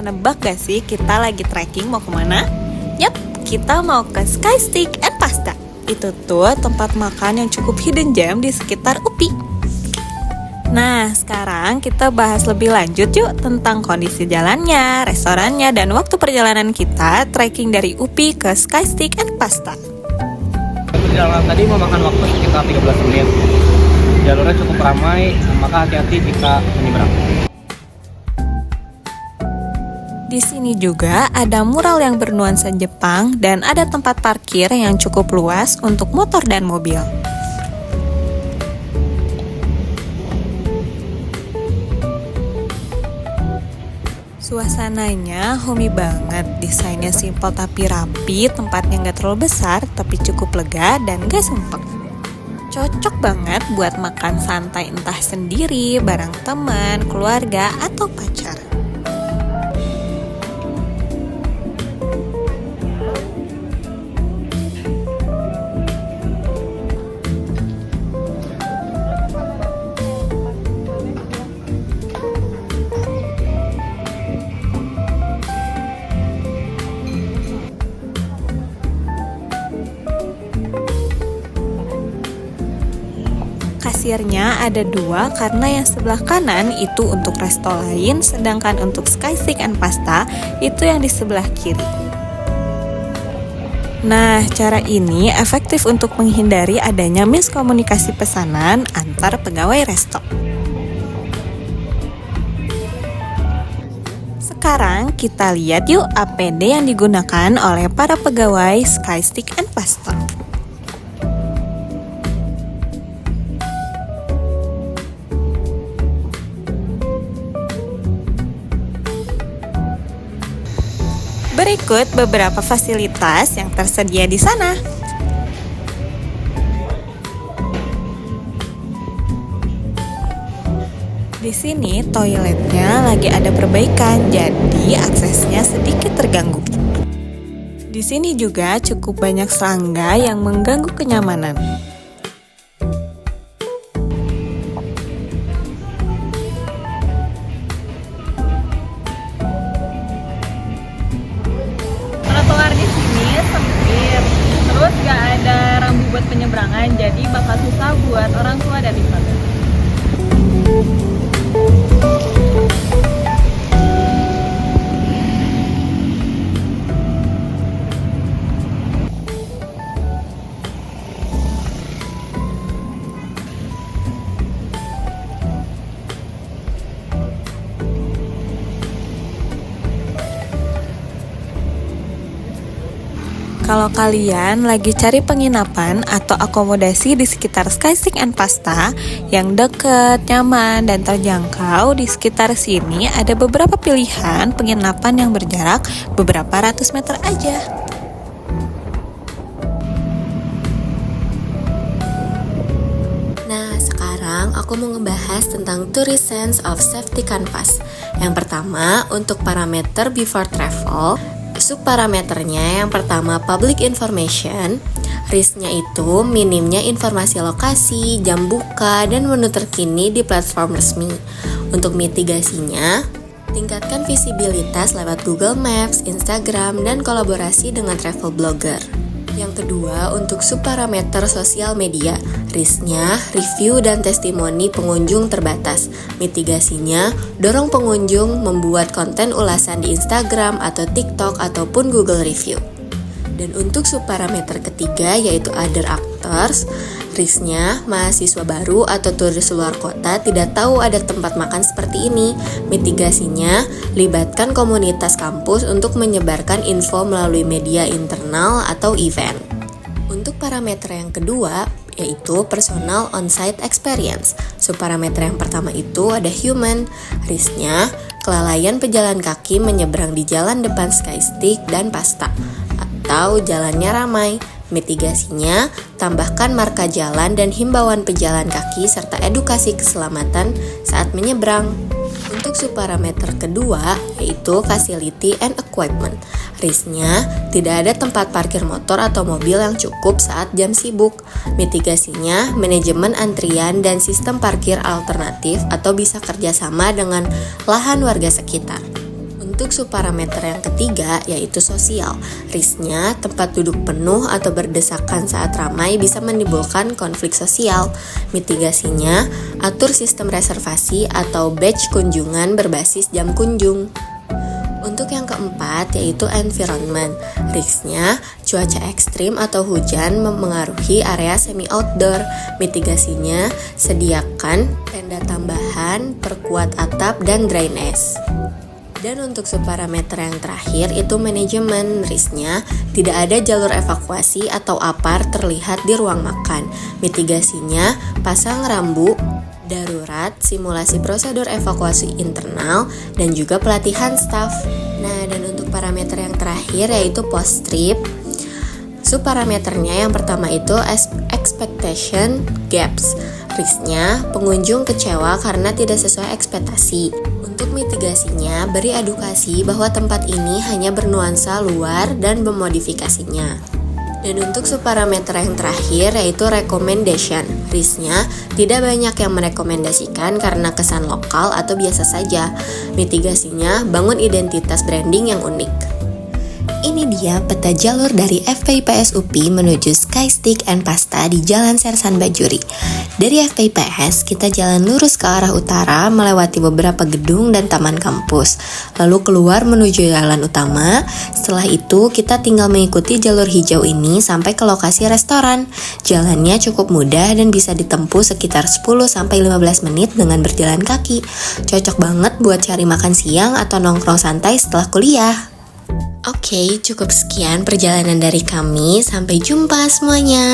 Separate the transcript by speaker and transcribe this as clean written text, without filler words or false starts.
Speaker 1: Pernah nebak gak sih kita lagi trekking mau kemana? Yap, kita mau ke Sky Steak and Pasta. Itu tuh tempat makan yang cukup hidden gem di sekitar UPI. Nah, sekarang kita bahas lebih lanjut yuk tentang kondisi jalannya, restorannya, dan waktu perjalanan kita trekking dari UPI ke Sky Steak and Pasta.
Speaker 2: Perjalanan tadi memakan waktu sekitar 13 menit. Jalurnya cukup ramai, maka hati-hati jika menyeberang.
Speaker 1: Di sini juga ada mural yang bernuansa Jepang dan ada tempat parkir yang cukup luas untuk motor dan mobil. Suasananya homey banget, desainnya simpel tapi rapi, tempatnya nggak terlalu besar tapi cukup lega dan gak sumpek. Cocok banget buat makan santai entah sendiri, bareng teman, keluarga, atau pacar. Kasirnya ada dua karena yang sebelah kanan itu untuk resto lain, sedangkan untuk Sky Steak and Pasta itu yang di sebelah kiri. Nah, cara ini efektif untuk menghindari adanya miskomunikasi pesanan antar pegawai resto. Sekarang kita lihat yuk APD yang digunakan oleh para pegawai Sky Steak and Pasta. Berikut beberapa fasilitas yang tersedia di sana. Di sini toiletnya lagi ada perbaikan, jadi aksesnya sedikit terganggu. Di sini juga cukup banyak serangga yang mengganggu kenyamanan.
Speaker 3: Trotoar di sini sempit, terus gak ada rambu buat penyeberangan, jadi bakal susah buat orang tua dan disabilitas.
Speaker 1: Kalau kalian lagi cari penginapan atau akomodasi di sekitar Sky Steak and Pasta yang deket, nyaman, dan terjangkau, di sekitar sini ada beberapa pilihan penginapan yang berjarak beberapa ratus meter aja.
Speaker 4: Nah, sekarang aku mau ngebahas tentang Tourist Sense of Safety Canvas. Yang pertama, untuk parameter before travel, subparameternya yang pertama public information, risknya itu minimnya informasi lokasi, jam buka, dan menu terkini di platform resmi. Untuk mitigasinya, tingkatkan visibilitas lewat Google Maps, Instagram, dan kolaborasi dengan travel blogger. Yang kedua, untuk subparameter sosial media, risknya, review dan testimoni pengunjung terbatas. Mitigasinya, dorong pengunjung membuat konten ulasan di Instagram atau TikTok ataupun Google Review. Dan untuk subparameter ketiga yaitu other actors, risknya, mahasiswa baru atau turis luar kota tidak tahu ada tempat makan seperti ini. Mitigasinya, libatkan komunitas kampus untuk menyebarkan info melalui media internal atau event. Untuk parameter yang kedua, yaitu personal on-site experience. Subparameter yang pertama itu ada human, risknya, kelalaian pejalan kaki menyeberang di jalan depan Sky Steak dan Pasta, atau jalannya ramai. Mitigasinya, tambahkan marka jalan dan himbauan pejalan kaki serta edukasi keselamatan saat menyeberang. Untuk subparameter kedua, yaitu facility and equipment. Risknya, tidak ada tempat parkir motor atau mobil yang cukup saat jam sibuk. Mitigasinya, manajemen antrian dan sistem parkir alternatif atau bisa kerjasama dengan lahan warga sekitar. Untuk subparameter yang ketiga yaitu sosial. Risknya tempat duduk penuh atau berdesakan saat ramai bisa menimbulkan konflik sosial. Mitigasinya, atur sistem reservasi atau batch kunjungan berbasis jam kunjung. Untuk yang keempat yaitu environment. Risknya, cuaca ekstrim atau hujan memengaruhi area semi outdoor. Mitigasinya, sediakan tenda tambahan, perkuat atap, dan drainase. Dan untuk subparameter yang terakhir itu manajemen. Risknya, tidak ada jalur evakuasi atau APAR terlihat di ruang makan. Mitigasinya, pasang rambu darurat, simulasi prosedur evakuasi internal, dan juga pelatihan staf. Nah, dan untuk parameter yang terakhir yaitu post trip. Subparameternya yang pertama itu expectation gaps. Risknya, pengunjung kecewa karena tidak sesuai ekspektasi. Untuk mitigasinya, beri edukasi bahwa tempat ini hanya bernuansa luar dan memodifikasinya. Dan untuk subparameter yang terakhir yaitu recommendation. Risknya, tidak banyak yang merekomendasikan karena kesan lokal atau biasa saja. Mitigasinya, bangun identitas branding yang unik. Ini dia peta jalur dari FPIPS UPI menuju Skystick and Pasta di Jalan Sersan Bajuri. Dari FPIPS, kita jalan lurus ke arah utara melewati beberapa gedung dan taman kampus. Lalu keluar menuju jalan utama. Setelah itu, kita tinggal mengikuti jalur hijau ini sampai ke lokasi restoran. Jalannya cukup mudah dan bisa ditempuh sekitar 10-15 menit dengan berjalan kaki. Cocok banget buat cari makan siang atau nongkrong santai setelah kuliah. Oke, cukup sekian perjalanan dari kami. Sampai jumpa semuanya.